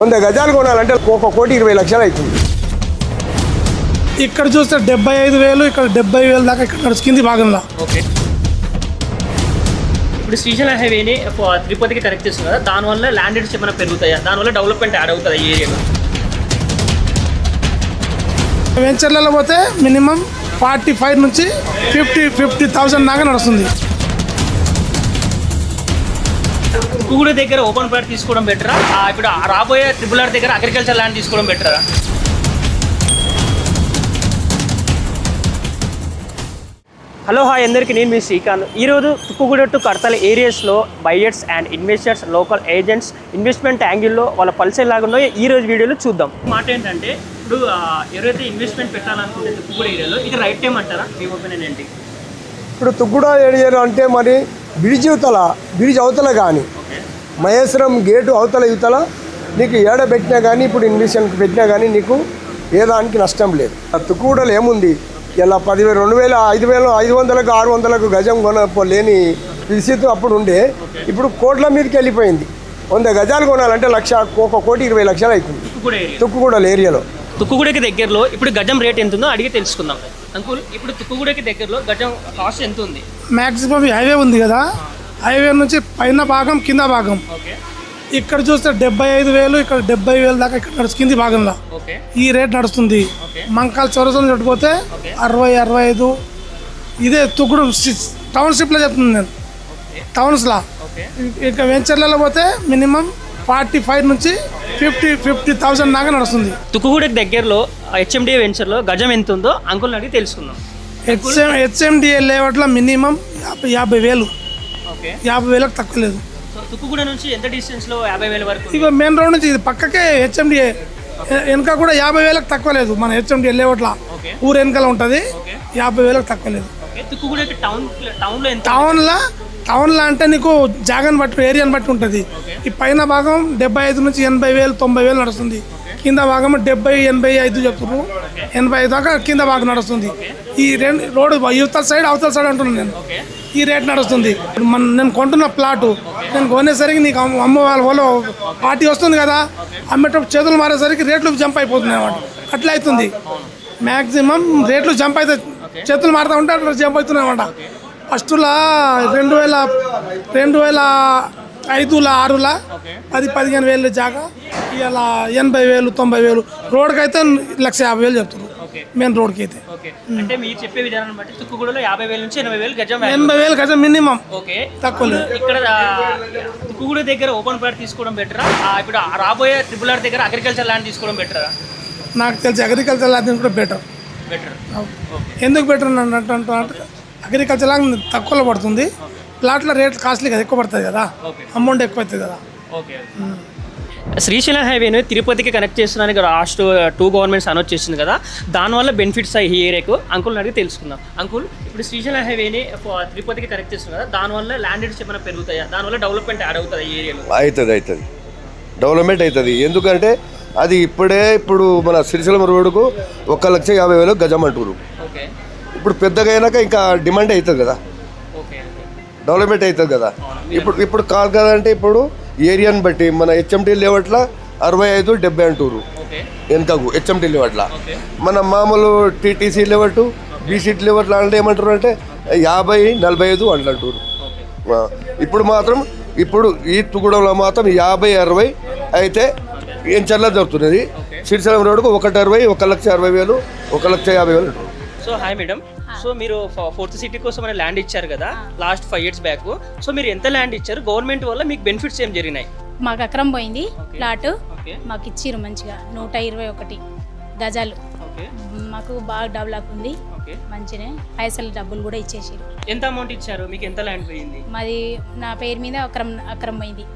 100 గజాలు కొనాలంటే 1,20,00,000 అవుతుంది. ఇక్కడ చూస్తే 75,000, ఇక్కడ 70,000 దాకా ఇక్కడ నడుచుకుంది భాగంలో. ఓకే, ఇప్పుడు శ్రీశైలం హైవేని తిరుపతికి కనెక్ట్ చేస్తుంది కదా, దానివల్ల ల్యాండ్ రేట్స్ ఏమైనా పెరుగుతాయా, దానివల్ల డెవలప్మెంట్ యాడ్ అవుతుంది ఈ ఏరియాలో? వెంచర్లలో పోతే మినిమం 45 నుంచి 50,000 దాకా నడుస్తుంది. తుక్కుగూడ దగ్గర ఓపెన్ ప్లాట్ తీసుకోవడం బెటరా, ఇప్పుడు రాబోయే RRR దగ్గర అగ్రికల్చర్ ల్యాండ్ తీసుకోవడం బెటరా? హలో హాయ్ అందరికీ, నేను మీ శ్రీకాంత్. ఈరోజు తుక్కుగూడ టు కడతాల ఏరియాస్లో buyers and investors, local agents investment యాంగిల్లో వాళ్ళ పల్స్ ఎలాగుందో ఈరోజు వీడియోలో చూద్దాం. మాట ఏంటంటే, ఇప్పుడు ఎవరైతే ఇన్వెస్ట్మెంట్ పెట్టాలనుకుంటే తుక్కుగూడ ఏరియాలో ఇది రైట్ టైం అంటారా? మీ ఒపీనియన్ ఏంటి? ఇప్పుడు తుక్కుగూడ ఏరియాలో అంటే మరి బ్రిడ్జ్ అవతల కానీ మహేశ్వరం గేటు అవతల యువతల నీకు ఏడ పెట్టినా కానీ, ఇప్పుడు ఇన్వెస్ట్మెంట్ పెట్టినా కానీ నీకు ఏ దానికి నష్టం లేదు. తుక్కుగూడలో ఏముంది, ఇలా 10,000, 2,000, 5,000, 500, 600 గజం కొనలేని పరిస్థితి అప్పుడు ఉండే. ఇప్పుడు కోట్ల మీదకి వెళ్ళిపోయింది. 100 గజాలు కొనాలంటే 1,20,00,000 అవుతుంది తుక్కుగూడ ఏరియాలో. తుక్కుగూడకి దగ్గరలో ఇప్పుడు గజం రేట్ ఎంత ఉందో అడిగి తెలుసుకుందాం. అంకుల్, ఇప్పుడు తుక్కుగూడకి దగ్గరలో గజం కాస్ట్ ఎంత ఉంది? మ్యాక్సిమం హైవే ఉంది కదా, హైవే నుంచి పైన భాగం కింద భాగం ఇక్కడ చూస్తే 75,000, ఇక్కడ 70,000 దాకా ఇక్కడ నడుచుకుంది భాగంలో. ఈ రేట్ నడుస్తుంది. మంకాల చౌరసం చుట్టుపోతే 60-65. ఇదే తుక్కుడు టౌన్షిప్లో చెప్తుంది నేను, టౌన్స్లో. ఇక వెంచర్లలో పోతే మినిమం 45 నుంచి 50,000 దాకా నడుస్తుంది. తుక్కుగూడకి దగ్గరలో HMDA వెంచర్లో గజం ఎంత ఉందో అంకుల్ అడిగి తెలుసుకుందాం. HMDA లేవట్లో minimum 50,000. 50,000కి తక్కువ లేదు. తుక్కుగూడ నుంచి ఎంత డిస్టెన్స్లో 50,000 వరకు? ఇక మెయిన్ రోడ్ నుంచి ఇది పక్కకే HMDA. వెనక కూడా 50,000కి తక్కువ లేదు. మన HMDA లేవట్ల ఊరు వెనకాల ఉంటుంది. 50,000కి తక్కువ లేదు. తుక్కుగూడకి టౌన్లో అంటే నీకు జాగాని బట్టి, ఏరియాని బట్టి ఉంటుంది. ఈ పైన భాగం 75 నుంచి 80,000, 90,000 నడుస్తుంది. కింద భాగం 70, 85 చెప్తున్నారు. 85 దాకా కింద భాగం నడుస్తుంది. ఈ రోడ్డు యువతల సైడ్ అవతల సైడ్ అంటున్నాను నేను. ఈ రేట్ నడుస్తుంది. నేను కొంటున్న ప్లాటు నేను కొనేసరికి నీకు అమ్మ వాళ్ళ పార్టీ వస్తుంది కదా, అమ్మేటప్పుడు చేతులు మారేసరికి రేట్లు జంప్ అయిపోతున్నాయి అన్నమాట. అట్లా అవుతుంది. మ్యాక్సిమం రేట్లు జంప్ అయితే చేతులు మారుతూ ఉంటే అట్లా జంప్ అవుతున్నాయి అన్నమాట. ఫస్ట్లో 2005, 2006 10-15,000 జాగా, ఇలా 80,000, 90,000. రోడ్కి అయితే 1,50,000 చెప్తున్నారు. మెయిన్ రోడ్కి అయితే. అంటే మీరు చెప్పే విధానం బట్టి తుక్కుగూడలో 50,000 నుంచి 80,000 గజం. 80,000 గజం మినిమం. ఓకే, తక్కువ లేదు. ఇక్కడ తుక్కుగూడ దగ్గర ఓపెన్ ప్లాట్ తీసుకోవడం బెటరా, ఇప్పుడు రాబోయే RRR దగ్గర అగ్రికల్చర్ ల్యాండ్ తీసుకోవడం బెటరా? నాకు తెలిసి అగ్రికల్చర్ ల్యాండ్ కూడా బెటర్. ఎందుకు బెటర్ అంటే అగ్రికల్చర్ ల్యాండ్ తక్కువలో పడుతుంది. ప్లాట్ల రేట్ కాస్ట్లీ కదా, ఎక్కువ పడుతుంది కదా, అమౌంట్ ఎక్కువ అవుతుంది కదా. ఓకే, శ్రీశైలం హైవేను తిరుపతికి కనెక్ట్ చేస్తున్నానికి లాస్ట్ 2 గవర్నమెంట్స్ అనౌన్స్ చేసింది కదా, దానివల్ల బెనిఫిట్స్ ఈ ఏరియాకు అంకుల్ని అడిగి తెలుసుకుందాం. అంకుల్, ఇప్పుడు శ్రీశైలం హైవేని తిరుపతికి కనెక్ట్ చేస్తుంది కదా, దానివల్ల ల్యాండ్ రేట్స్ ఏమైనా పెరుగుతాయా, దానివల్ల డెవలప్మెంట్ యాడ్ అవుతుంది ఈ ఏరియాలో? అవుతుంది, డెవలప్మెంట్ అవుతుంది. ఎందుకంటే అది ఇప్పుడు మన శ్రీశైలం రోడ్డుకు 1,50,000 గజం అంటారు. ఇప్పుడు పెద్దగా అయినాక ఇంకా డిమాండ్ అవుతుంది కదా, డెవలప్మెంట్ అవుతుంది కదా. ఇప్పుడు కాదు కదంటే ఇప్పుడు ఏరియాని బట్టి మన HMD లేవట్ల 65-70 అంటారు వెనకకు. HMD లేవట్ల మన మామూలు TTC లేవట్టు, BC లేవట్ల అంటే ఏమంటారు అంటే 50-45 అంటారు. ఇప్పుడు మాత్రం ఇప్పుడు ఈ తుక్కుగూడలో మాత్రం 50-60 అయితే ఎంచర్లా దొరుకుతున్నది. శ్రీశైలం రోడ్డుకు 160, 1,60,000, 1,50,000. సో హాయ్ మేడం, సో మీరు 4th సిటీ కోసం మన ల్యాండ్ ఇచ్చారు కదా లాస్ట్ 5 years బ్యాక్. సో మీరు ఎంత ల్యాండ్ ఇచ్చారు, గవర్నమెంట్ వల్ల మీకు బెనిఫిట్స్ ఏం జరిగినాయి? మాకు ఎకరం పోయింది ప్లాట్, మాకు ఇచ్చిర్రు మంచిగా 121 గజాలు. మాకు బాగా డెవలప్ ఉంది, మంచిగా పైసలు డబ్బులు కూడా ఇచ్చేసారు. ఎంత అమౌంట్ ఇచ్చారు, మీకు ఎంత ల్యాండ్ పోయింది? మాది నా పేరు మీద ఎకరం పోయింది.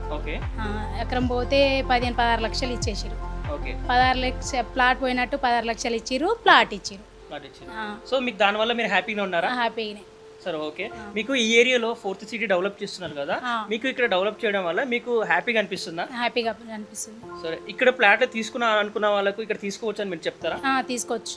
ఎకరం పోతే 15-16 లక్షలు ఇచ్చేసారు. 16 లక్షలు ప్లాట్ పోయినట్టు 16 లక్షలు ఇచ్చిర్రు, ప్లాట్ ఇచ్చిర్రు. సో మీకు దానివల్ల మీరు హ్యాపీగా ఉన్నారా? హ్యాపీగానే. సరే, ఓకే. మీకు ఈ ఏరియాలో 4th సిటీ డెవలప్ చేస్తున్నారు కదా, మీకు ఇక్కడ డెవలప్ చేయడం వల్ల మీకు హ్యాపీగా అనిపిస్తుందా? హ్యాపీగా అనిపిస్తుంది. సరే, ఇక్కడ ప్లాట్లు తీసుకున్నా అనుకున్న వాళ్ళకు ఇక్కడ తీసుకోవచ్చు అని మీరు చెప్తారా? తీసుకోవచ్చు.